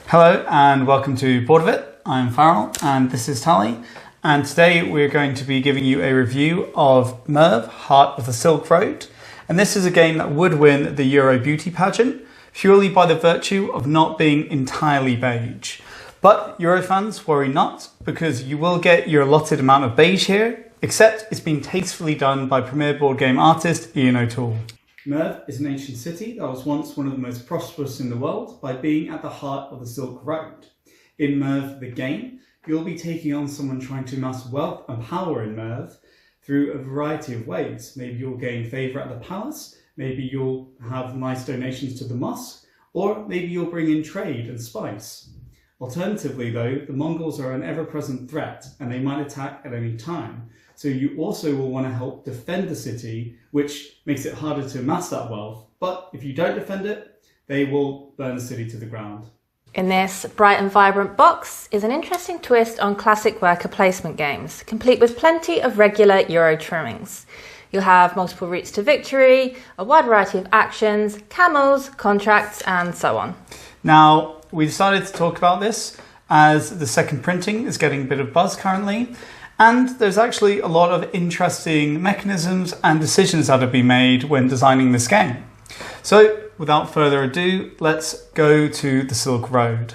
Hello and welcome to Board of It. I'm Farrell and this is Tally, and today we're going to be giving you a review of Merv, Heart of the Silk Road. And this is a game that would win the Euro Beauty Pageant purely by the virtue of not being entirely beige. But Euro fans, worry not, because you will get your allotted amount of beige here, except it's been tastefully done by premier board game artist Ian O'Toole. Merv is an ancient city that was once one of the most prosperous in the world by being at the heart of the Silk Road. In Merv, the game, you'll be taking on someone trying to amass wealth and power in Merv through a variety of ways. Maybe you'll gain favour at the palace, maybe you'll have nice donations to the mosque, or maybe you'll bring in trade and spice. Alternatively though, the Mongols are an ever-present threat and they might attack at any time. So you also will want to help defend the city, which makes it harder to amass that wealth. But if you don't defend it, they will burn the city to the ground. In this bright and vibrant box is an interesting twist on classic worker placement games, complete with plenty of regular Euro trimmings. You'll have multiple routes to victory, a wide variety of actions, camels, contracts, and so on. Now, we decided to talk about this as the second printing is getting a bit of buzz currently. And there's actually a lot of interesting mechanisms and decisions that have been made when designing this game. So without further ado, let's go to the Silk Road.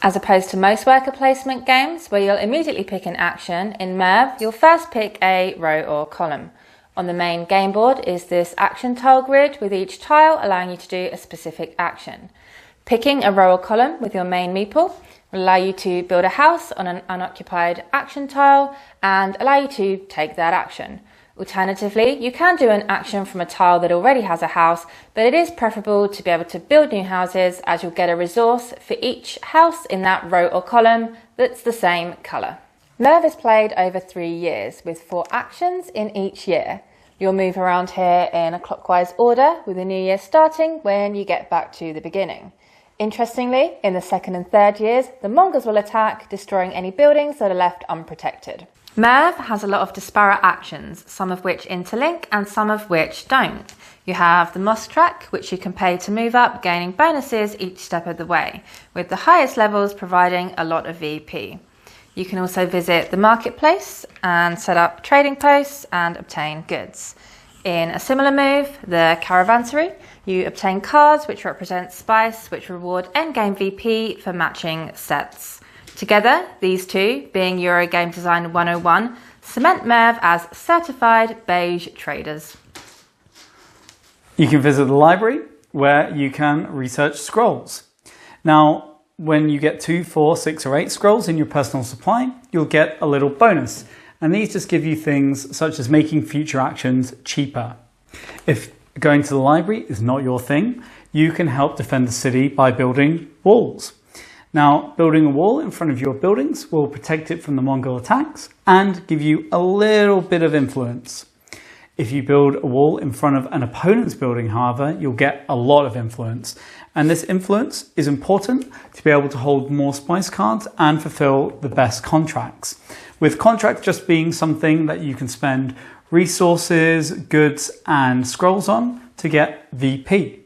As opposed to most worker placement games, where you'll immediately pick an action, in Merv, you'll first pick a row or column. On the main game board is this action tile grid, with each tile allowing you to do a specific action. Picking a row or column with your main meeple will allow you to build a house on an unoccupied action tile and allow you to take that action. Alternatively, you can do an action from a tile that already has a house, but it is preferable to be able to build new houses, as you'll get a resource for each house in that row or column that's the same colour. Merv is played over 3 years, with 4 actions in each year. You'll move around here in a clockwise order, with the new year starting when you get back to the beginning. Interestingly, in the second and third years, the Mongols will attack, destroying any buildings that are left unprotected. Merv has a lot of disparate actions, some of which interlink and some of which don't. You have the moss track, which you can pay to move up, gaining bonuses each step of the way, with the highest levels providing a lot of VP. You can also visit the marketplace and set up trading posts and obtain goods. In a similar move, the caravanserai, you obtain cards which represent spice, which reward endgame VP for matching sets. Together, these two, being Euro Game Design 101, cement Merv as certified beige traders. You can visit the library where you can research scrolls. Now, when you get 2, 4, 6 or 8 scrolls in your personal supply, you'll get a little bonus. And these just give you things such as making future actions cheaper. If going to the library is not your thing, you can help defend the city by building walls. Now, building a wall in front of your buildings will protect it from the Mongol attacks and give you a little bit of influence. If you build a wall in front of an opponent's building, however, you'll get a lot of influence. And this influence is important to be able to hold more spice cards and fulfill the best contracts. With contracts just being something that you can spend resources, goods, and scrolls on to get VP.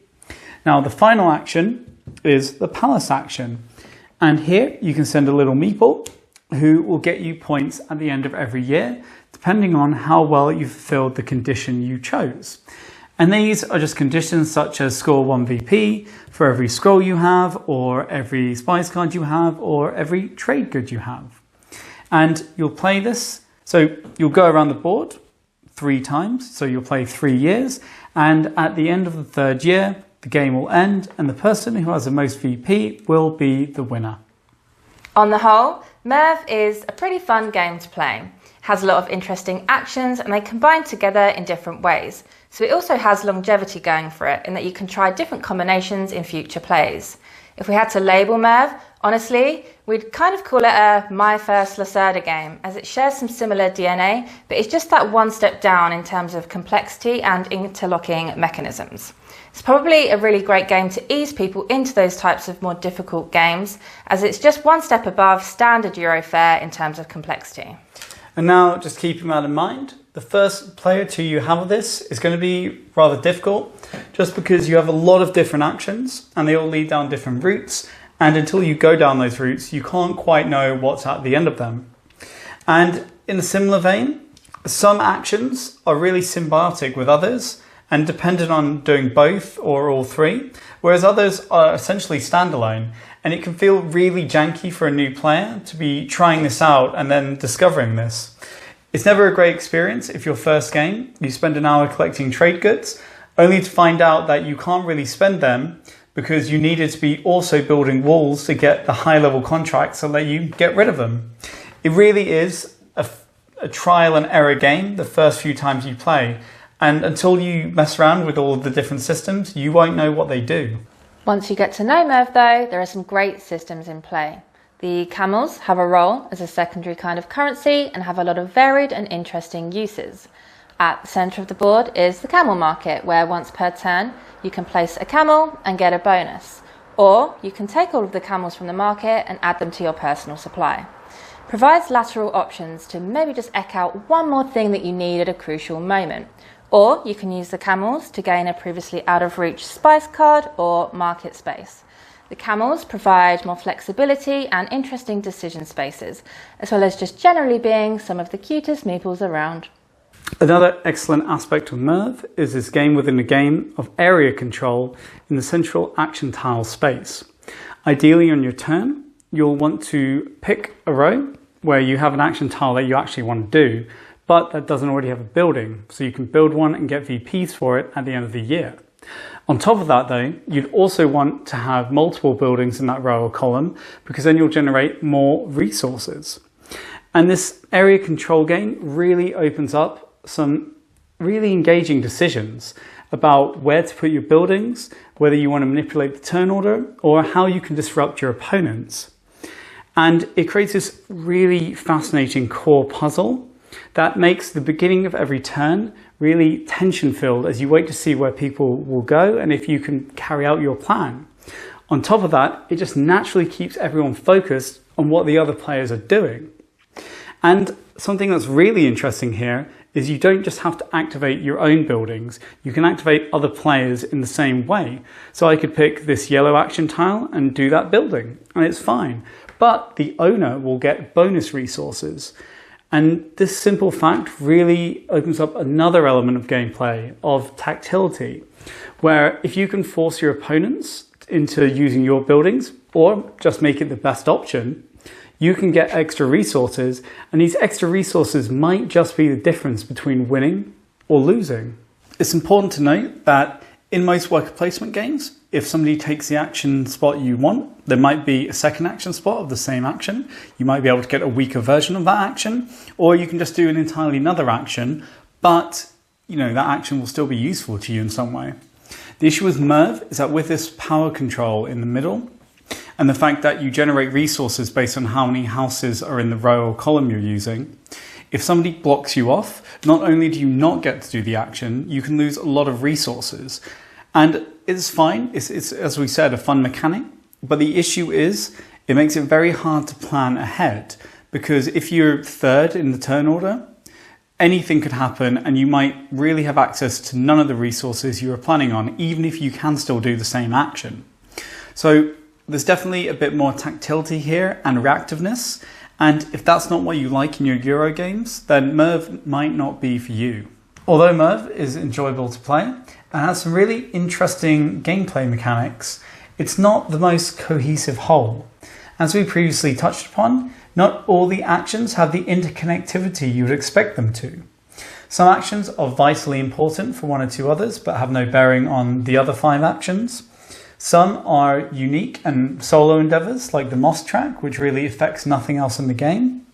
Now, the final action is the palace action. And here you can send a little meeple who will get you points at the end of every year, depending on how well you fulfilled the condition you chose. And these are just conditions such as score 1 VP for every scroll you have, or every spice card you have, or every trade good you have. And you'll play this, so you'll go around the board 3 times, so you'll play 3 years, and at the end of the 3rd year, the game will end and the person who has the most VP will be the winner. On the whole, Merv is a pretty fun game to play. It has a lot of interesting actions and they combine together in different ways. So it also has longevity going for it in that you can try different combinations in future plays. If we had to label Merv, honestly, we'd kind of call it a My First Lacerda game, as it shares some similar DNA, but it's just that one step down in terms of complexity and interlocking mechanisms. It's probably a really great game to ease people into those types of more difficult games, as it's just one step above standard Euro fare in terms of complexity. And now, just keeping that in mind, the first player to you have of this is going to be rather difficult, just because you have a lot of different actions and they all lead down different routes, and until you go down those routes, you can't quite know what's at the end of them. And in a similar vein, some actions are really symbiotic with others and dependent on doing both or all three, whereas others are essentially standalone, and it can feel really janky for a new player to be trying this out and then discovering this. It's never a great experience if your first game you spend an hour collecting trade goods, only to find out that you can't really spend them because you needed to be also building walls to get the high level contracts so that you get rid of them. It really is a trial and error game the first few times you play, and until you mess around with all of the different systems, you won't know what they do. Once you get to know Merv though, there are some great systems in play. The camels have a role as a secondary kind of currency and have a lot of varied and interesting uses. At the centre of the board is the camel market, where once per turn you can place a camel and get a bonus. Or you can take all of the camels from the market and add them to your personal supply. Provides lateral options to maybe just eke out one more thing that you need at a crucial moment. Or you can use the camels to gain a previously out of reach spice card or market space. The camels provide more flexibility and interesting decision spaces, as well as just generally being some of the cutest meeples around. Another excellent aspect of Merv is this game within a game of area control in the central action tile space. Ideally on your turn, you'll want to pick a row where you have an action tile that you actually want to do, but that doesn't already have a building, so you can build one and get VPs for it at the end of the year. On top of that though, you'd also want to have multiple buildings in that row or column, because then you'll generate more resources. And this area control game really opens up some really engaging decisions about where to put your buildings, whether you want to manipulate the turn order, or how you can disrupt your opponents. And it creates this really fascinating core puzzle that makes the beginning of every turn really tension-filled as you wait to see where people will go and if you can carry out your plan. On top of that, it just naturally keeps everyone focused on what the other players are doing. And something that's really interesting here is you don't just have to activate your own buildings, you can activate other players in the same way. So I could pick this yellow action tile and do that building, and it's fine. But the owner will get bonus resources. And this simple fact really opens up another element of gameplay, of tactility, where if you can force your opponents into using your buildings, or just make it the best option, you can get extra resources, and these extra resources might just be the difference between winning or losing. It's important to note that in most worker placement games, if somebody takes the action spot you want, there might be a second action spot of the same action. You might be able to get a weaker version of that action, or you can just do an entirely another action, but that action will still be useful to you in some way. The issue with Merv is that with this power control in the middle, and the fact that you generate resources based on how many houses are in the row or column you're using, if somebody blocks you off, not only do you not get to do the action, you can lose a lot of resources. And it's fine, it's as we said, a fun mechanic, but the issue is it makes it very hard to plan ahead, because if you're third in the turn order, anything could happen and you might really have access to none of the resources you were planning on, even if you can still do the same action. So there's definitely a bit more tactility here and reactiveness, and if that's not what you like in your Euro games, then Merv might not be for you. Although Merv is enjoyable to play and has some really interesting gameplay mechanics, it's not the most cohesive whole. As we previously touched upon, not all the actions have the interconnectivity you would expect them to. Some actions are vitally important for one or two others, but have no bearing on the other 5 actions. Some are unique and solo endeavours, like the moss track, which really affects nothing else in the game.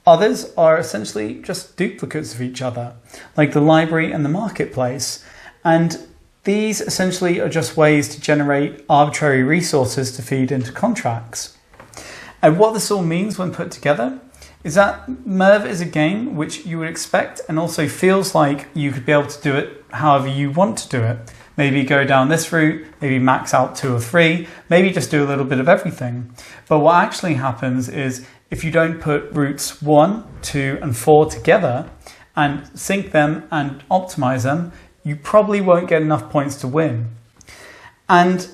Others are essentially just duplicates of each other, like the library and the marketplace. And these essentially are just ways to generate arbitrary resources to feed into contracts. And what this all means when put together is that Merv is a game which you would expect and also feels like you could be able to do it however you want to do it. maybe go down this route, maybe max out 2 or 3, maybe just do a little bit of everything. But what actually happens is if you don't put routes 1, 2 and 4 together and sync them and optimize them, you probably won't get enough points to win. And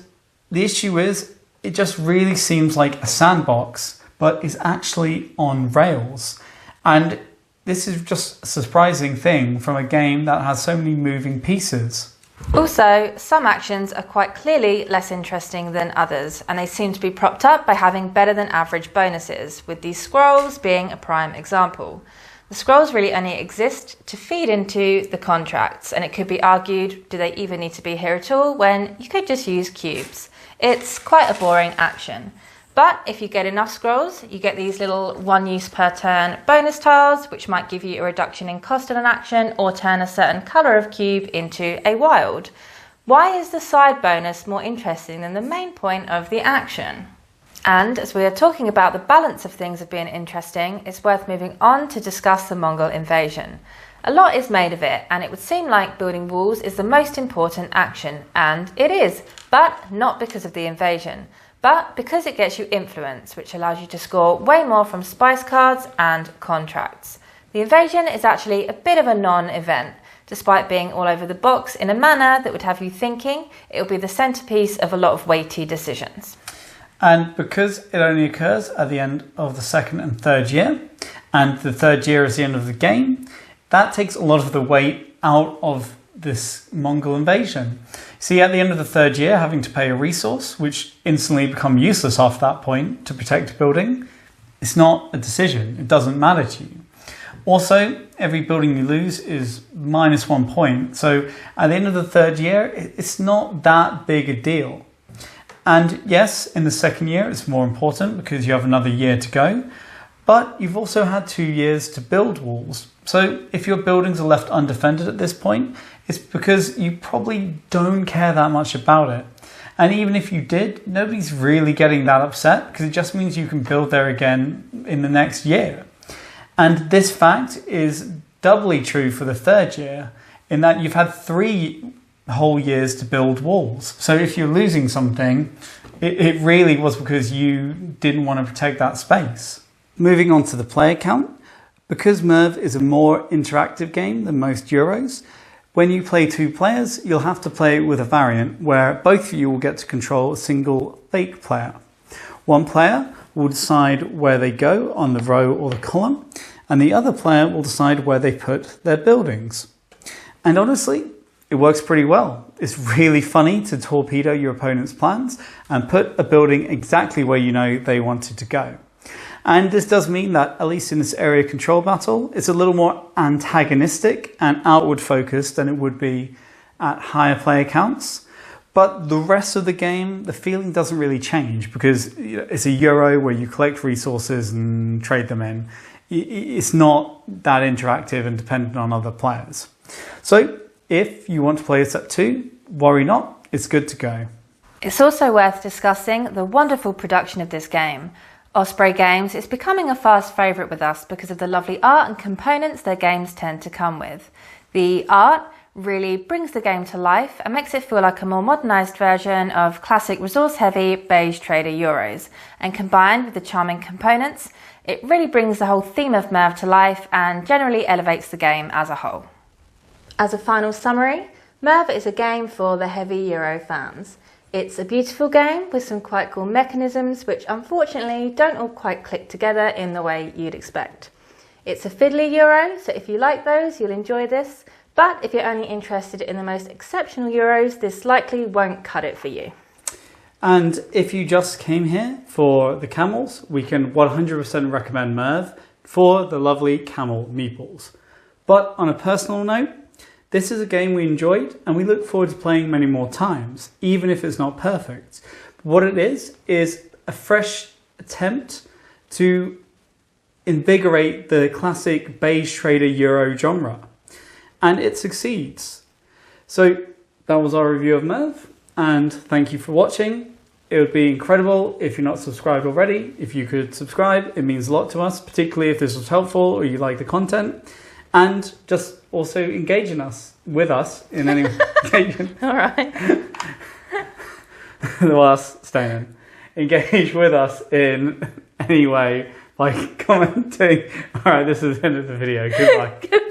the issue is, it just really seems like a sandbox, but is actually on rails. And this is just a surprising thing from a game that has so many moving pieces. Also, some actions are quite clearly less interesting than others, and they seem to be propped up by having better than average bonuses, with these scrolls being a prime example. The scrolls really only exist to feed into the contracts, and it could be argued, do they even need to be here at all when you could just use cubes? It's quite a boring action. But if you get enough scrolls, you get these little 1 use per turn bonus tiles, which might give you a reduction in cost of an action or turn a certain colour of cube into a wild. Why is the side bonus more interesting than the main point of the action? And as we are talking about the balance of things of being interesting, it's worth moving on to discuss the Mongol Invasion. A lot is made of it, and it would seem like building walls is the most important action, and it is, but not because of the invasion, but because it gets you influence, which allows you to score way more from spice cards and contracts. The invasion is actually a bit of a non-event, despite being all over the box in a manner that would have you thinking it will be the centrepiece of a lot of weighty decisions. And because it only occurs at the end of the 2nd and 3rd year, and the 3rd year is the end of the game, that takes a lot of the weight out of this Mongol invasion. See, at the end of the 3rd year, having to pay a resource, which instantly become useless after that point, to protect a building, it's not a decision. It doesn't matter to you. Also, every building you lose is -1 point. So at the end of the 3rd year, it's not that big a deal. And yes, in the 2nd year, it's more important because you have another year to go. But you've also had 2 years to build walls. So if your buildings are left undefended at this point, it's because you probably don't care that much about it. And even if you did, nobody's really getting that upset because it just means you can build there again in the next year. And this fact is doubly true for the 3rd year in that you've had 3 whole years to build walls. So if you're losing something, it really was because you didn't want to protect that space. Moving on to the player count, because Merv is a more interactive game than most Euros, when you play 2 players, you'll have to play with a variant where both of you will get to control a single fake player. One player will decide where they go on the row or the column, and the other player will decide where they put their buildings. And honestly, it works pretty well. It's really funny to torpedo your opponent's plans and put a building exactly where you know they wanted to go. And this does mean that, at least in this area control battle, it's a little more antagonistic and outward focused than it would be at higher player counts. But the rest of the game, the feeling doesn't really change because it's a Euro where you collect resources and trade them in. It's not that interactive and dependent on other players. So if you want to play this at 2, worry not, it's good to go. It's also worth discussing the wonderful production of this game. Osprey Games is becoming a fast favourite with us because of the lovely art and components their games tend to come with. The art really brings the game to life and makes it feel like a more modernised version of classic resource-heavy beige trader Euros. And combined with the charming components, it really brings the whole theme of Merv to life and generally elevates the game as a whole. As a final summary, Merv is a game for the heavy Euro fans. It's a beautiful game with some quite cool mechanisms which unfortunately don't all quite click together in the way you'd expect. It's a fiddly Euro, so if you like those, you'll enjoy this, but if you're only interested in the most exceptional Euros, this likely won't cut it for you. And if you just came here for the camels, we can 100% recommend Merv for the lovely camel meeples. But on a personal note, this is a game we enjoyed and we look forward to playing many more times, even if it's not perfect. What it is a fresh attempt to invigorate the classic beige trader Euro genre. And it succeeds. So that was our review of Merv, and thank you for watching. It would be incredible if you're not subscribed already. If you could subscribe, it means a lot to us, particularly if this was helpful or you like the content. And just also engage with us in any engagement. All right. The last statement. Engage with us in any way by commenting. All right, this is the end of the video. Goodbye. Goodbye.